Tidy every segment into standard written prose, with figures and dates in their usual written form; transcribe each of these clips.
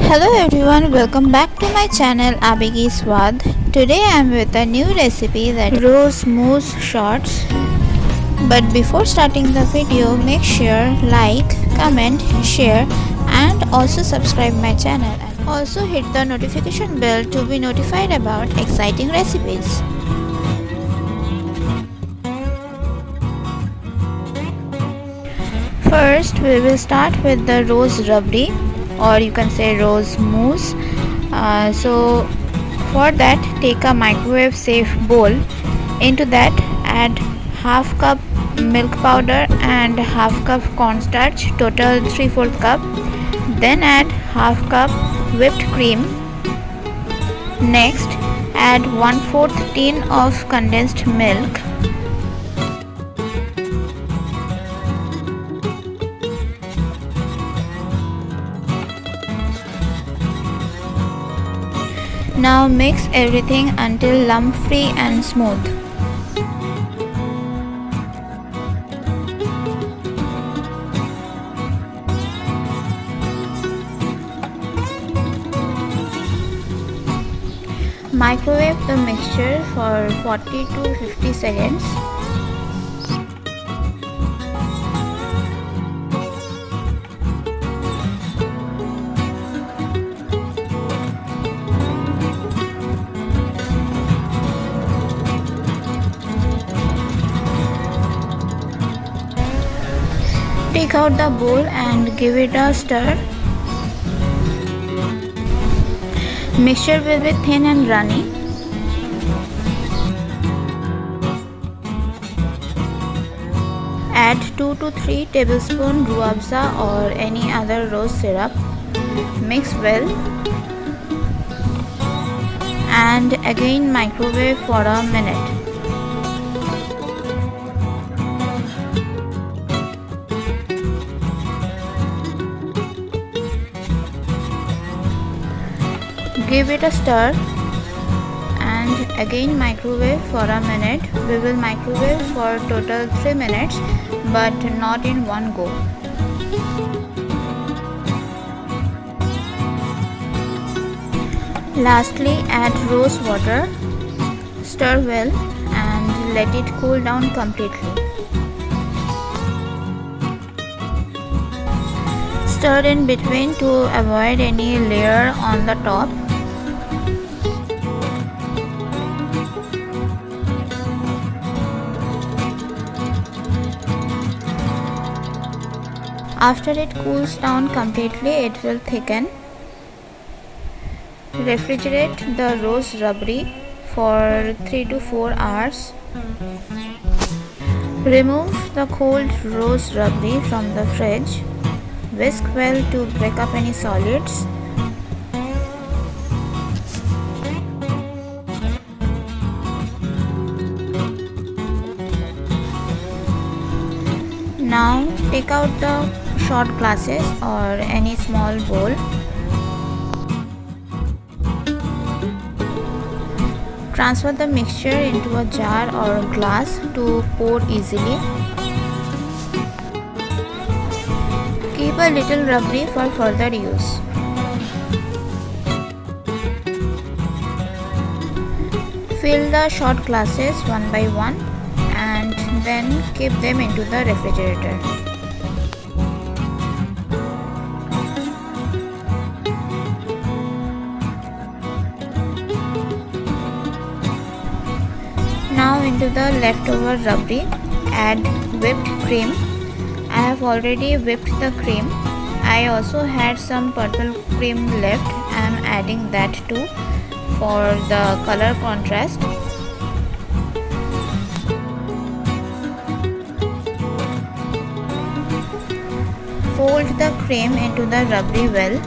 Hello everyone, welcome back to my channel Abegi Swad. Today I am with a new recipe, that Rose Mousse Shots. But before starting the video, make sure like, comment, share and also subscribe my channel. And also hit the notification bell to be notified about exciting recipes. First we will start with the Rose Rabdi, or you can say Rose Mousse. So for that, take a microwave safe bowl. Into that add half cup milk powder and half cup cornstarch, total 3/4 cup. Then add half cup whipped cream. Next add 1/4 tin of condensed milk. Now mix everything until lump free and smooth. Microwave the mixture for 40 to 50 seconds. Take out the bowl and give it a stir. Mixture will be thin and runny. Add 2 to 3 tablespoons Roohafza or any other rose syrup. Mix well and again microwave for a minute. Give it a stir and again microwave for a minute. We will microwave for total 3 minutes, but not in one go. Lastly, add rose water, stir well and let it cool down completely. Stir in between to avoid any layer on the top. After it cools down completely, it will thicken. Refrigerate the Rose Rabdi for 3 to 4 hours. Remove the cold Rose Rabdi from the fridge. Whisk well to break up any solids. Now take out the shot glasses or any small bowl. Transfer the mixture into a jar or glass to pour easily. Keep a little rabdi for further use. Fill the shot glasses one by one and then keep them into the refrigerator. Now into the leftover rabdi, add whipped cream. I have already whipped the cream. I also had some purple cream left. I am adding that too for the color contrast. Fold the cream into the rabdi well.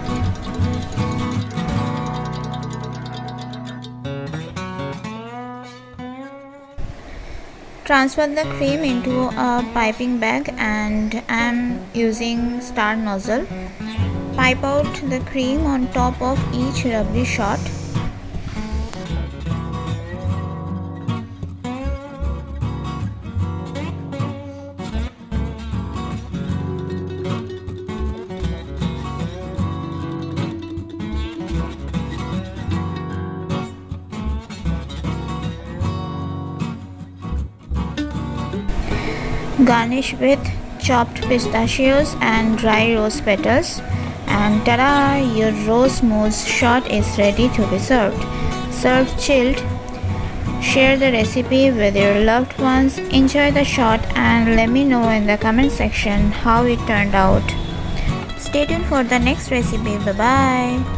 Transfer the cream into a piping bag and I am using star nozzle. Pipe out the cream on top of each rabdi shot. Garnish with chopped pistachios and dry rose petals. And ta-da! Your rose mousse shot is ready to be served. Serve chilled. Share the recipe with your loved ones. Enjoy the shot and let me know in the comment section how it turned out. Stay tuned for the next recipe. Bye bye.